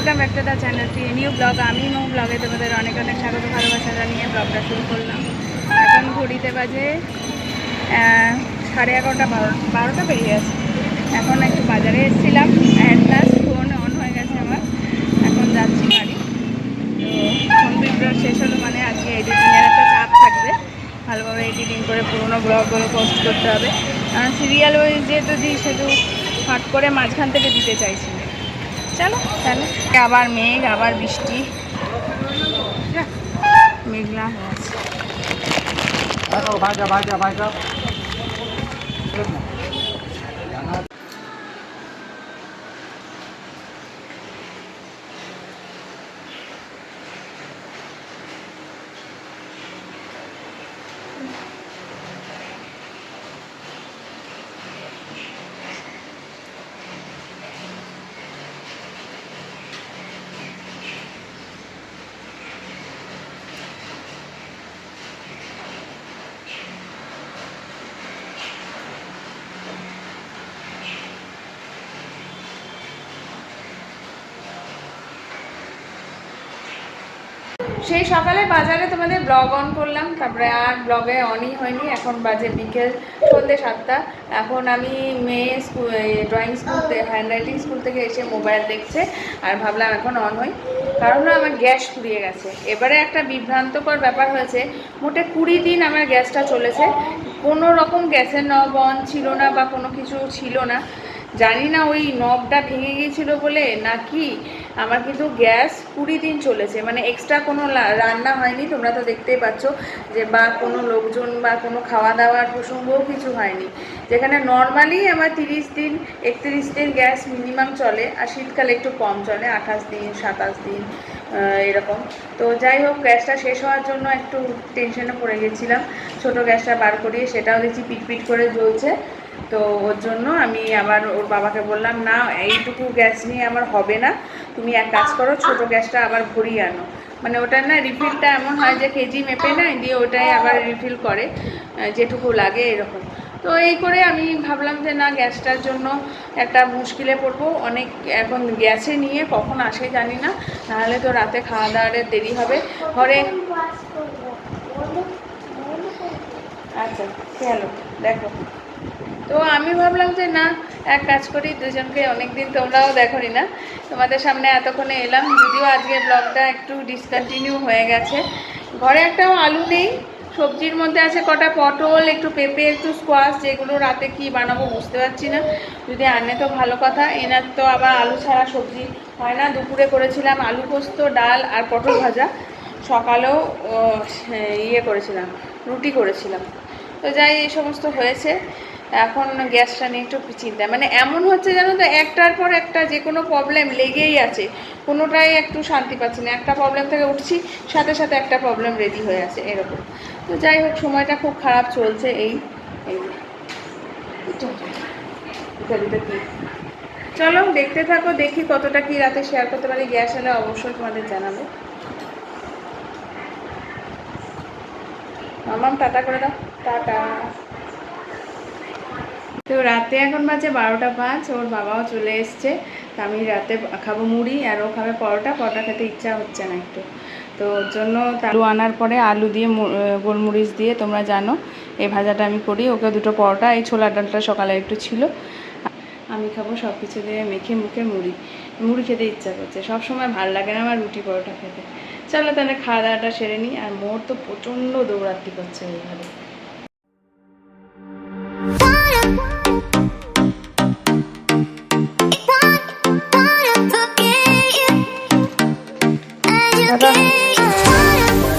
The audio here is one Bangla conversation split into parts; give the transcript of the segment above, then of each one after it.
Welcome back to the channel T new blog. আমি মৌ ব্লগে তোমাদের অনেক অনেক স্বাগত ভালোবাসা জানিয়ে ব্লগটা শুরু করলাম। এখন ঘড়িতে বাজে 11:30 বারোটা বেরিয়ে গেছে। এখন একটু বাজারে এসেছিলাম, অ্যাট লাস্ট ফোন অন হয়ে গেছে আমার। এখন যাচ্ছি বাড়ি। তো ফোন ভিডিও শেষ হলো মানে আজকে এডিটিংয়ের একটা চাপ থাকবে, ভালোভাবে এডিটিং করে পুরোনো ব্লগগুলো পোস্ট করতে হবে। কারণ সিরিয়াল ওয়াইজ যেহেতু দিই সেহেতু হট করে মাঝখান থেকে দিতে চাইছি না। চলো তাহলে। আবার মেঘ, আবার বৃষ্টি, মেঘলা হয়ে আছে। সেই সকালে বাজারে তোমাদের ব্লগ অন করলাম, তারপরে আর ব্লগে অনই হয়নি। এখন বাজে বিকেল সন্ধ্যে 7টা। এখন আমি মেয়ে drawing school hand writing school থেকে এসে মোবাইল দেখছে, আর ভাবলাম এখন অন হই। কারণ আমার গ্যাস ফুরিয়ে গেছে। এবারে একটা বিভ্রান্তকর ব্যাপার হয়েছে, মোটে 20 দিন আমার গ্যাসটা চলেছে, কোনো রকম গ্যাসের নব অন ছিল না বা কোনো কিছু ছিল না। জানি না ওই নবটা ভেঙে গিয়েছিল বলে নাকি আমার কিন্তু গ্যাস 20 দিন চলেছে, মানে এক্সট্রা কোনো রান্না হয়নি, তোমরা তো দেখতেই পাচ্ছ যে, বা কোনো লোকজন বা কোনো খাওয়া দাওয়ার প্রসঙ্গও কিছু হয়নি। যেখানে নর্মালি আমার 30 দিন 31 দিন গ্যাস মিনিমাম চলে, আর শীতকালে একটু কম চলে, 28 দিন 27 দিন এরকম। তো যাই হোক, গ্যাসটা শেষ হওয়ার জন্য একটু টেনশনে পড়ে গেছিলাম। ছোটো গ্যাসটা বার করিয়ে সেটাও দেখছি পিটপিট করে জ্বলছে। তো ওর জন্য আমি আবার ওর বাবাকে বললাম, না এইটুকু গ্যাস নিয়ে আমার হবে না, তুমি এক কাজ করো, ছোটো গ্যাসটা আবার ভরিয়ে আনো। মানে ওটার না রিফিলটা এমন হয় যে কেজি মেপে নেয়, দিয়ে ওটাই আবার রিফিল করে যেটুকু লাগে এরকম। তো এই করে আমি ভাবলাম যে না, গ্যাসটার জন্য একটা মুশকিলে পড়বো অনেক। এখন গ্যাসে নিয়ে কখন আসে জানি না, নাহলে তো রাতে খাওয়া দাওয়ার দেরি হবে ঘরে। আচ্ছা খেয়াল দেখো। তো আমি ভাবলাম যে না, এক কাজ করি, দুজনকে অনেক দিন তোমরাও দেখোনি না, তোমাদের সামনে এতক্ষণে এলাম। যদিও আজকে ব্লগটা একটু ডিসকন্টিনিউ হয়ে গেছে। ঘরে একটাও আলু নেই, সবজির মধ্যে আছে কটা পটল, একটু পেঁপে, একটু স্কোয়াশ, যেগুলো রাতে কি বানাবো বুঝতে পারছি না। যদি আনে তো ভালো কথা, এনার তো আবার আলু ছাড়া সবজি হয় না। দুপুরে করেছিলাম আলু পোস্ত, ডাল আর পটল ভাজা। সকালেও করেছিলাম, রুটি করেছিলাম। তো যাই, এই সমস্ত হয়েছে। এখন গ্যাসটা নিয়ে একটু চিন্তা, মানে এমন হচ্ছে জানো তো, একটার পর একটা যে কোনো প্রবলেম লেগেই আছে, কোনোটাই একটু শান্তি পাচ্ছি না। একটা প্রবলেম থেকে উঠছি, সাথে সাথে একটা প্রবলেম রেডি হয়ে আছে এরকম। তো যাই হোক, সময়টা খুব খারাপ চলছে। এই চলো দেখতে থাকো, দেখি কতটা কি রাতে শেয়ার করতে পারি। গ্যাস এলে অবশ্যই তোমাদের জানাবো। মামাম টাটা করে দাও, টাটা। তো রাতে এখন বাজে 12:05, ওর বাবাও চলে এসছে। তো আমি রাতে খাবো মুড়ি, আর ও খাবে পরোটা। পরোটা খেতে ইচ্ছা হচ্ছে না একটু, তো ওর জন্য আলু আনার পরে আলু দিয়ে গোলমরিচ দিয়ে, তোমরা জানো এই ভাজাটা আমি করি। ওকে দুটো পরোটা, এই ছোলার ডালটা সকালে একটু ছিল, আমি খাবো সব কিছু দিয়ে মেখে মুখে মুড়ি খেতে ইচ্ছা করছে। সব সময় ভালো লাগে না আমার রুটি পরোটা খেতে। চলো তাহলে খাওয়া দাওয়াটা সেরে নিই। আর মোর তো প্রচণ্ড দৌড়াত্তি করছে এইভাবে।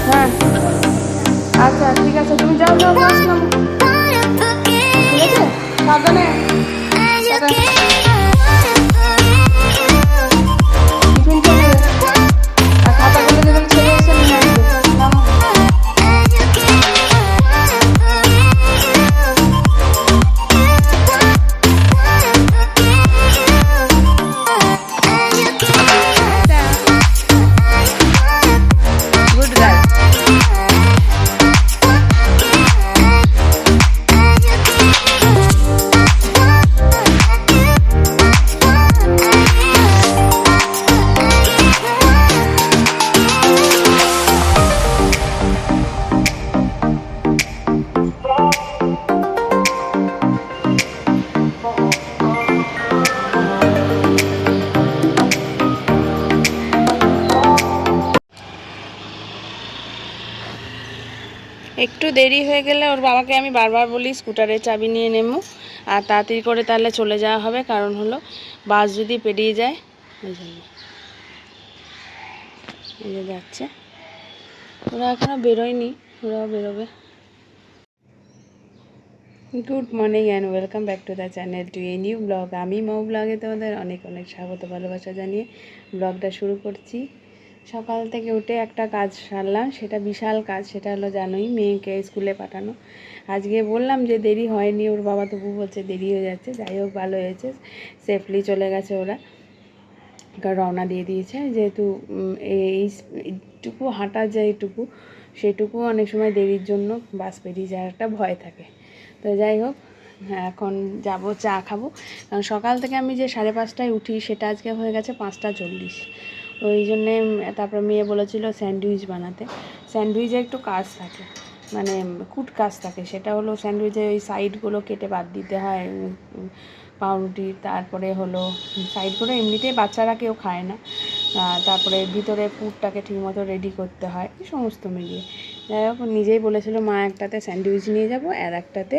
হ্যাঁ আচ্ছা ঠিক আছে, তুমি যাও যাও, আসলাম, ঠিক আছে, সাবধানে। টিফিন খেয়ে নেবে, আর খাতাগুলো যেগুলো ছেড়ে এসে নিয়ে আসবে। Good girl. দেরি হয়ে গেলে ওর বাবাকে আমি বারবার বলি স্কুটারের চাবি নিয়ে নেবো, আর তাড়াতাড়ি করে তাহলে চলে যাওয়া হবে, কারণ হলো বাস যদি পেরিয়ে যায় ওই জন্য। এই যে যাচ্ছে, ওরা এখনও বেরোয়নি, ওরাও বেরোবে। Good morning and welcome back to the channel to a new blog. আমি মৌ ব্লগে তোমাদের অনেক অনেক স্বাগত ভালোবাসা জানিয়ে ব্লগটা শুরু করছি। সকাল থেকে উঠে একটা কাজ সারলাম, সেটা বিশাল কাজ, সেটা হলো জানোই মেয়েকে স্কুলে পাঠানো। আজকে বললাম যে দেরি হয়নি, ওর বাবা তবু বলছে দেরি হয়ে যাচ্ছে। যাই হোক, ভালো হয়েছে, সেফলি চলে গেছে ওরা, রওনা দিয়ে দিয়েছে। যেহেতু এইটুকু হাঁটা যায়, এইটুকু সেটুকু অনেক সময় দেরির জন্য বাস পেরিয়ে যাওয়ার একটা ভয় থাকে। তো যাই হোক, এখন যাব চা খাবো, কারণ সকাল থেকে আমি যে 5:30টায় উঠি সেটা আজকে হয়ে গেছে 5:40। ওই জন্যে তারপর মেয়ে বলেছিল স্যান্ডউইচ বানাতে। স্যান্ডউইচে একটু কাজ থাকে, মানে কুট কাজ থাকে, সেটা হলো স্যান্ডউইচের ওই সাইডগুলো কেটে বাদ দিতে হয়, পাউরুটি, তারপরে হলো সাইডগুলো এমনিতেই বাচ্চারা কেউ খায় না, তারপরে ভিতরে পুরটাকে ঠিকমতো রেডি করতে হয়, এই সমস্ত মিলিয়ে। যাই হোক, নিজেই বলেছিল মা একটাতে স্যান্ডউইচ নিয়ে যাব আর একটাতে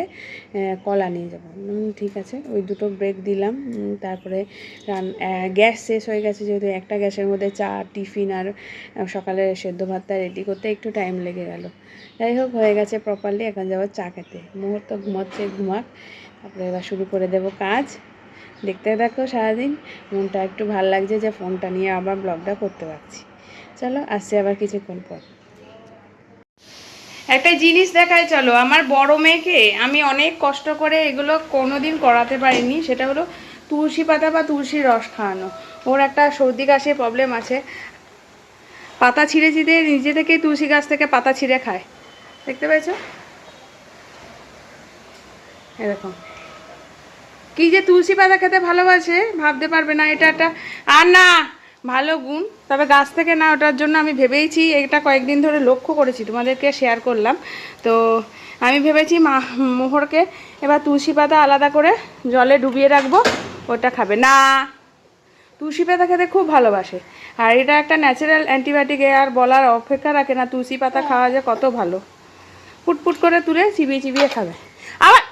কলা নিয়ে যাব। ঠিক আছে, ওই দুটো ব্রেক দিলাম। তারপরে গ্যাস শেষ হয়ে গেছে, যেহেতু একটা গ্যাসের মধ্যে চা, টিফিন আর সকালে সেদ্ধ ভাতটা রেডি করতে একটু টাইম লেগে গেল। যাই হোক, হয়ে গেছে প্রপারলি, এখন যাবো চা খেতে। মুহূর্ত ঘুমাচ্ছে, ঘুমাক, তারপরে এবার শুরু করে দেবো কাজ। দেখতে থাকো সারাদিন। মনটা একটু ভাল লাগছে যে ফোনটা নিয়ে আবার ব্লগটা করতে পারছি। চলো, আসছে আবার কিছুক্ষণ পর। একটা জিনিস দেখায়, চলো। আমার বড় মেয়েকে আমি অনেক কষ্ট করে এগুলো কোনোদিন করাতে পারিনি, সেটা হলো তুলসী পাতা বা তুলসীর রস খাওয়ানো। ওর একটা সর্দি কাশির প্রবলেম আছে, পাতা ছিঁড়ে ছিঁড়ে নিজে থেকেই তুলসী গাছ থেকে পাতা ছিঁড়ে খায়, দেখতে পেয়েছো? এরকম কি যে তুলসী পাতা খেতে ভালোবাসে ভাবতে পারবে না। এটা একটা আর না ভালো গুণ, তবে গাছ থেকে না, ওটার জন্য আমি ভেবেইছি, এটা কয়েকদিন ধরে লক্ষ্য করেছি, তোমাদেরকে শেয়ার করলাম। তো আমি ভেবেছি মোহরকে এবার তুলসী পাতা আলাদা করে জলে ডুবিয়ে রাখবো, ওটা খাবে না। তুলসী পাতা খেতে খুব ভালোবাসে, আর এটা একটা ন্যাচারাল অ্যান্টিবায়োটিক, আর বলার অপেক্ষা রাখে না। তুলসী পাতা খাওয়া যে কত ভালো, ফুটফুট করে তুলে চিবিয়ে চিবিয়ে খাবে। আবার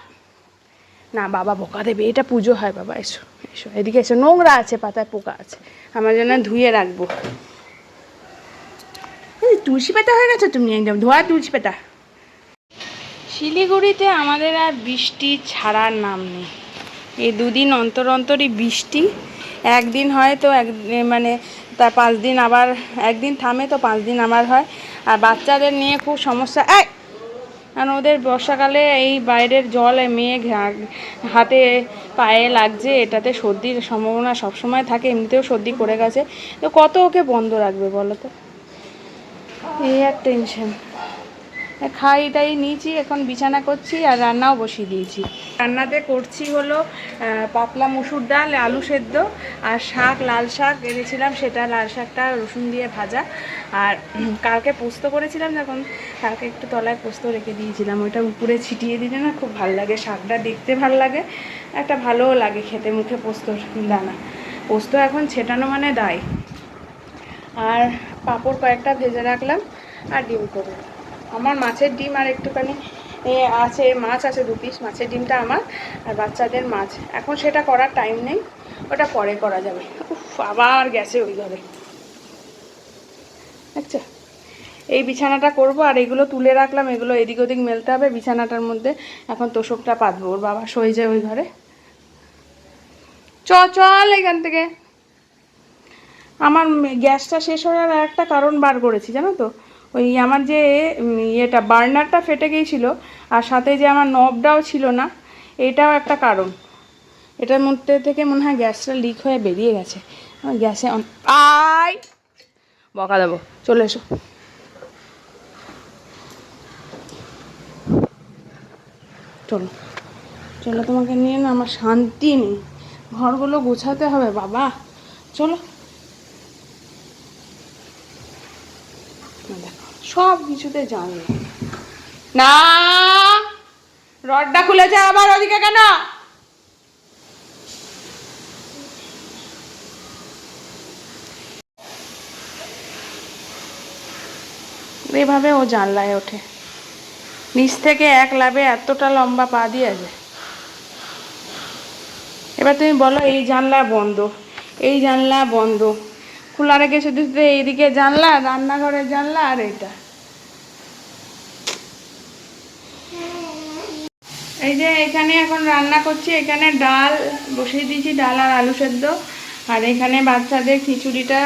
না, বাবা বোকা দেবে, এটা পুজো হয়। বাবা এসো এসো, এদিকে এসো, নোংরা আছে, পাতায় পোকা আছে, আমার জন্য ধুয়ে রাখবো। তুলসী পাতা হয়ে গেছে তুমি, একদম ধোয়া তুলসী পাতা। শিলিগুড়িতে আমাদের আর বৃষ্টি ছাড়ার নাম নেই। এই দুদিন অন্তর অন্তরই বৃষ্টি, একদিন হয় তো মানে তার 5 দিন আবার, একদিন থামে তো 5 দিন আবার হয়। আর বাচ্চাদের নিয়ে খুব সমস্যা, কারণ ওদের বর্ষাকালে এই বাইরের জল মেঘ হাতে পায়ে লাগছে, এটাতে সর্দির সম্ভাবনা সবসময় থাকে, এমনিতেও সর্দি করে গেছে, তো কত ওকে বন্ধ রাখবে বলো তো, এই এক টেনশন। খাই টাই নিয়েছি, এখন বিছানা করছি আর রান্নাও বসিয়ে দিয়েছি। রান্নাতে করছি হলো পাতলা মুসুর ডাল, আলু সেদ্ধ আর শাক, লাল শাক এনেছিলাম, সেটা লাল শাকটা রসুন দিয়ে ভাজা। আর কালকে পোস্ত করেছিলাম, যখন কালকে একটু তলায় পোস্ত রেখে দিয়েছিলাম, ওইটা উপরে ছিটিয়ে দিলে না খুব ভালো লাগে, শাকটা দেখতে ভালো লাগে, একটা ভালোও লাগে খেতে, মুখে পোস্তর দানা। পোস্ত এখন ছেটানো মানে দায়। আর পাঁপড় কয়েকটা ভেজে রাখলাম, আর ডিম করবো। আমার মাছের ডিম আর একটুখানি আছে, মাছ আছে 2 পিস, মাছের ডিমটা আমার আর বাচ্চাদের মাছ, এখন সেটা করার টাইম নেই, ওটা পরে করা যাবে। আবার গেছে ওই ঘরে, আচ্ছা। এই বিছানাটা করব, আর এগুলো তুলে রাখলাম, এগুলো এদিক ওদিক মেলতে হবে বিছানাটার মধ্যে। এখন তোষকটা পাতবো, ওর বাবা সয়ে যায় ওই ঘরে। চল এখান থেকে। আমার গ্যাসটা শেষ হওয়ার আর একটা কারণ বার করেছি, জানো তো, ওই আমার যে ইয়েটা বার্নারটা ফেটে গিয়েছিল, আর সাথে যে আমার নবটাও ছিল না, এটাও একটা কারণ। এটার মধ্যে থেকে মনে হয় গ্যাসটা লিক হয়ে বেরিয়ে গেছে। গ্যাসে বকা দেবো, চলে এসো। চলো চলো, তোমাকে নিয়ে না আমার শান্তি নেই, ঘরগুলো গোছাতে হবে বাবা, চলো। দেখো সব কিছুতে জানলা, না রডটা খুলেছে আবার ওদিকে কেন? এভাবে ও জানলায় ওঠে। নিচ থেকে এক লাভে এতটা লম্বা পা দিয়েছে। এবার তুমি বলো, এই জানলা বন্ধ, এই জানলা বন্ধ, খোলা রেখে শুধু শুধু এইদিকে জানলা, রান্নাঘরের জানলা আর এইটা। এই যে এখানে এখন রান্না করছি, এখানে ডাল বসিয়ে দিয়েছি, ডাল আর আলু সেদ্ধ। আর এখানে বাচ্চাদের খিচুড়িটা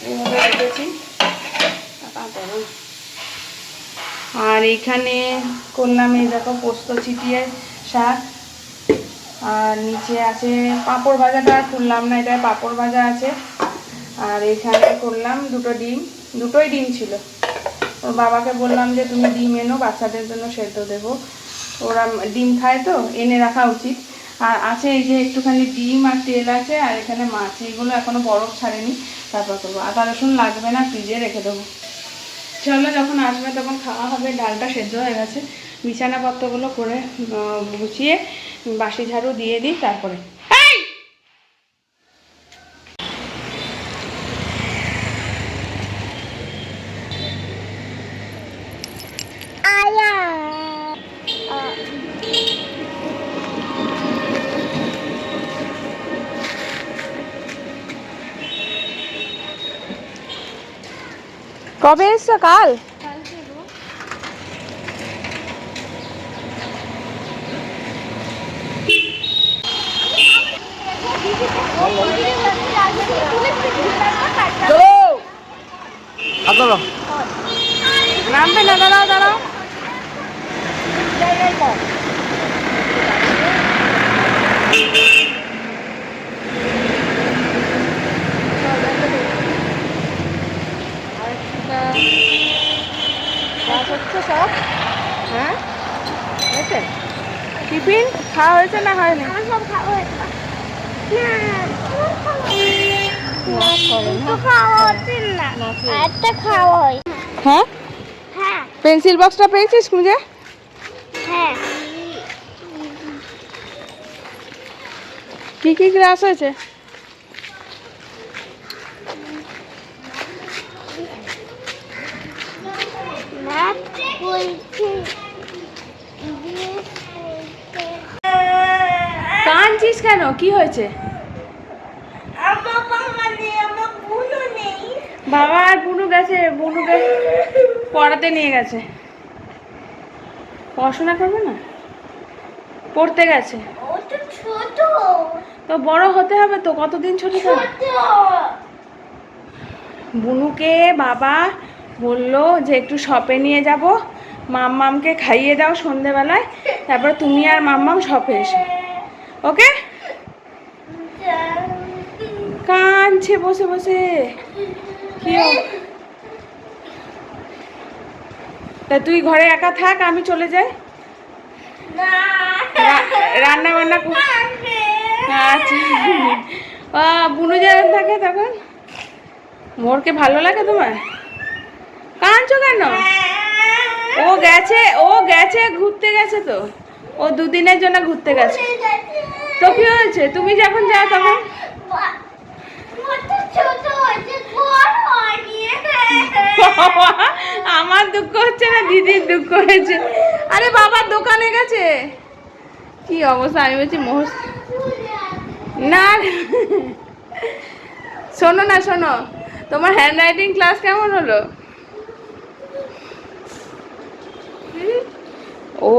এইভাবে রেখেছি। আর এখানে করলাম এই দেখো পোস্ত চিটিয়ে শাক। আর নিচে আছে পাঁপড় ভাজাটা আর করলাম না, এটা পাঁপড় ভাজা আছে। আর এখানে করলাম দুটো ডিম, দুটোই ডিম ছিল। ওর বাবাকে বললাম যে তুমি ডিম এনো, বাচ্চাদের জন্য সেদ্ধ দেবো, ওরা ডিম খায় তো, এনে রাখা উচিত। আর আছে এই যে একটুখানি ডিম আর তেল আছে, আর এখানে মাছ, এইগুলো এখনও বরফ ছাড়েনি, তারপর করবো। আদা রসুন লাগবে না, ফ্রিজে রেখে দেবো। চলো যখন আসবে তখন খাওয়া হবে। ডালটা সেদ্ধ হয়ে গেছে, বিছানাপত্রগুলো করে গুছিয়ে বাসি ঝাড়ু দিয়ে দিই তারপরে। কবে এসছো? কাল? নামবে না, দাঁড়াও দাঁড়াও। সব হ্যাঁ হয়েছে? টিফিন খাওয়া হয়েছে না হয়নি? সব খাওয়া হয়েছে। হ্যাঁ, পেন্সিল বক্সটা পেয়েছিস খুঁজে? হ্যাঁ। কি কি ক্লাস হয়েছে? কাঁদছিস কেন? কি হয়েছে? বাবা আর বুনু গেছে, বুনুকে পড়াতে নিয়ে গেছে। পড়াশোনা করবে না, পড়তে গেছে। তো বড় হতে হবে তো, কতদিন ছোট থাকবে? বুনুকে বাবা বললো যে একটু শপে নিয়ে যাব, মাম্মামকে খাইয়ে দাও সন্ধেবেলায়, তারপরে তুমি আর মাম্মাম শপে এসো, ওকে? কাঁদছে বসে বসে। কি তা তুই ঘরে একা থাক, আমি চলে যাই, রান্না বান্না। আচ্ছা, বুনু যখন থাকে তখন। মোরকে ভালো লাগে তোমার? কাঁদছো কেন? ও গেছে ঘুরতে গেছে তো, ও দুদিনের জন্য ঘুরতে গেছে। তো কি হয়েছে, তুমি যখন যাও তখন? আমার দুঃখ হচ্ছে না, দিদির দুঃখ হয়েছে। আরে বাবার দোকানে গেছে। কি অবস্থা, আমি বলছি না। শোনো না, শোনো, তোমার হ্যান্ড রাইটিং ক্লাস কেমন হলো? ও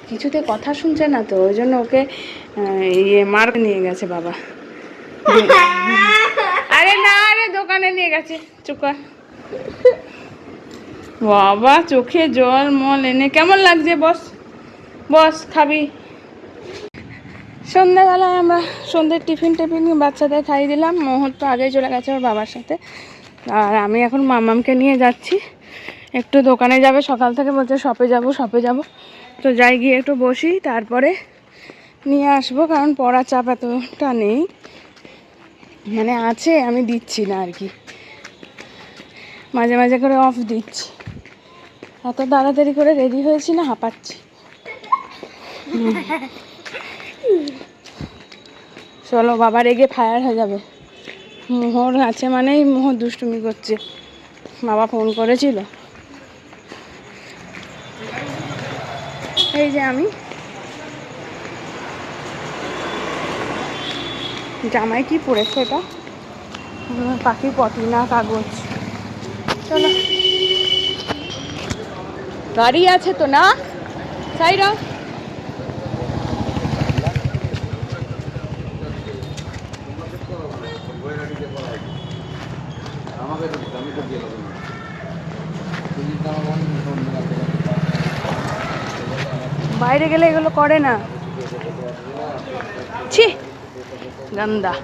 কিছুতে কথা শুনছে না তো, ওই জন্য ওকে মার্ক নিয়ে গেছে বাবা। আরে না, আরে দোকানে নিয়ে গেছে। চুপ কর বাবা, চোখে জল মল এনে। কেমন লাগছে? বস বস, খাবি? সন্ধ্যাবেলায় আমরা সন্ধ্যের টিফিন বাচ্চাদের খাইয়ে দিলাম। মোহর তো আগেই চলে গেছে ওর বাবার সাথে। আর আমি এখন মামামকে নিয়ে যাচ্ছি, একটু দোকানে যাবে, সকাল থেকে বলছে শপে যাব। তো যাই, গিয়ে একটু বসি, তারপরে নিয়ে আসবো, কারণ পড়ার চাপ এতটা নেই, মানে আছে, আমি দিচ্ছি না আর কি, মাঝে মাঝে করে অফ দিচ্ছি। এত তাড়াতাড়ি করে রেডি হয়েছি না, হাঁপাচ্ছি। চলো, বাবা রেগে ফায়ার হয়ে যাবে। মোহর আছে মানেই মোহর দুষ্টুমি করছে। বাবা ফোন করেছিল। এই যে আমি জামাই কি পড়েছে এটা, পাখি পটি না কাগজ। চলো, গাড়ি আছে তো না সাইরা। বাইরে গেলে এগুলো করে না, ছি গন্দা।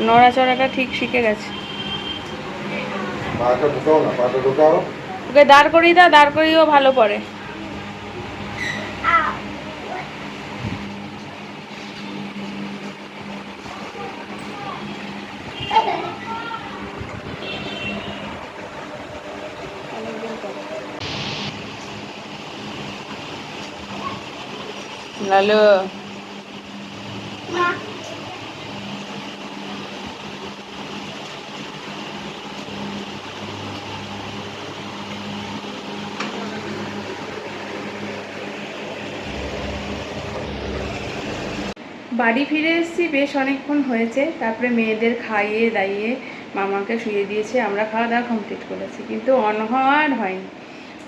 নড়াচড়াটা ঠিক শিখে গেছে। ওকে দাঁড় করিয়ে দাও, দাঁড় করিয়েও ভালো পড়ে। লালু বাড়ি ফিরে এসেছি, বেশ অনেকক্ষণ হয়েছে। তারপরে মেয়েদের খাইয়ে দাইয়ে মামাকে শুয়ে দিয়েছে, আমরা খাওয়া দাওয়া কমপ্লিট করেছি, কিন্তু অনহার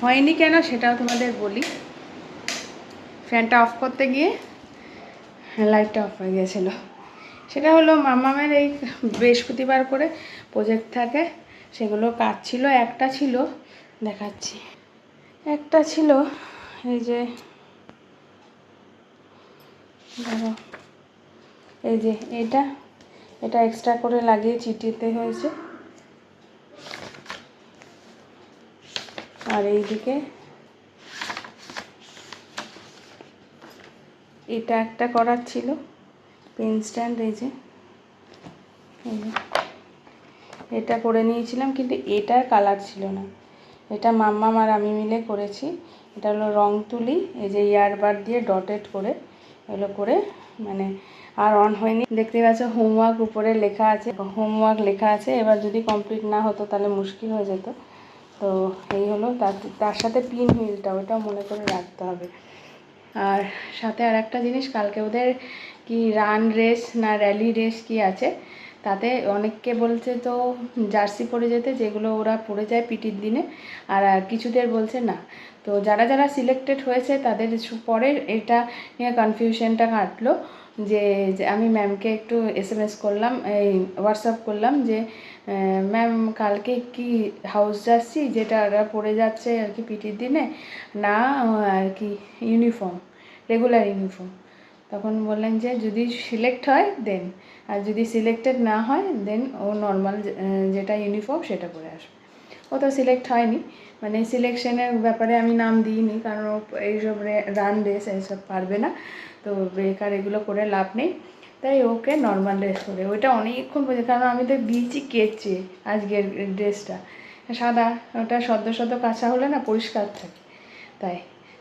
হয়নি কেন সেটাও তোমাদের বলি। ফ্যানটা অফ করতে গিয়ে লাইটটা অফ হয়ে গিয়েছিলো। সেটা হলো মামামের এই বৃহস্পতিবার করে প্রজেক্ট থাকে, সেগুলো কাজ ছিল। একটা ছিল, দেখাচ্ছি, একটা ছিল এই যে, ধরো এই যে এটা এক্সট্রা করে লাগিয়ে চিটিতে হয়েছে। আর এইদিকে এটা একটা করার ছিল, পেন স্ট্যান্ড। এই যে এটা করে নিয়েছিলাম, কিন্তু এটার কালার ছিল না। এটা মাম্মাম আর আমি মিলে করেছি। এটা হলো রং তুলি, এই যে ইয়ারবার দিয়ে ডটেড করে এগুলো করে, মানে আর অন হয়নি। দেখতে পাচ্ছ হোমওয়ার্ক উপরে লেখা আছে, হোমওয়ার্ক লেখা আছে। এবার যদি কমপ্লিট না হতো তাহলে মুশকিল হয়ে যেত। তো এই হলো, তার সাথে পিন হুইলটা, ওটাও মনে করে রাখতে হবে। আর সাথে আর একটা জিনিস, কালকে ওদের কি রান রেস না র্যালি রেস কি আছে, তাতে অনেককে বলছে তো জার্সি পরে যেতে, যেগুলো ওরা পরে যায় পিটির দিনে। আর কিছুদের বলছে না। তো যারা যারা সিলেক্টেড হয়েছে তাদের পরে এটা নিয়ে কনফিউশনটা কাটলো, যে আমি ম্যামকে একটু SMS করলাম, এই হোয়াটসঅ্যাপ করলাম যে ম্যাম কালকে কি হাউস জার্সি যেটা ওরা পরে যাচ্ছে আর কি পিটির দিনে, না আর কি ইউনিফর্ম, রেগুলার ইউনিফর্ম। তখন বললেন যে যদি সিলেক্ট হয় দেন, আর যদি সিলেক্টেড না হয় দেন ও নর্মাল যেটা ইউনিফর্ম সেটা পরে আসবে। ও তো সিলেক্ট হয়নি, মানে সিলেকশনের ব্যাপারে আমি নাম দিইনি, কারণ ও এইসব রান রেস এইসব পারবে না, তো বেকার এগুলো করে লাভ নেই। তাই ওকে নর্মাল ড্রেস করে, ওইটা অনেকক্ষণ পর্যন্ত, কারণ আমি তো দিয়েছি কেচে আজকের ড্রেসটা সাদা, ওটা সদ্য সদ্য কাঁচা হলে না পরিষ্কার থাকে। তাই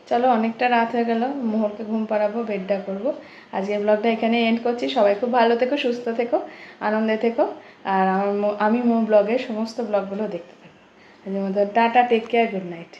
চলো, অনেকটা রাত হয়ে গেল, মোহরকে ঘুম পাড়াবো, বেডটা করবো। আজকের ব্লগটা এখানে এন্ড করছি। সবাই খুব ভালো থেকো, সুস্থ থেকো, আনন্দে থেকো। আর আমি ব্লগের সমস্ত ব্লগগুলো দেখতে থাকো। আজকের মতো tata, take care, good night.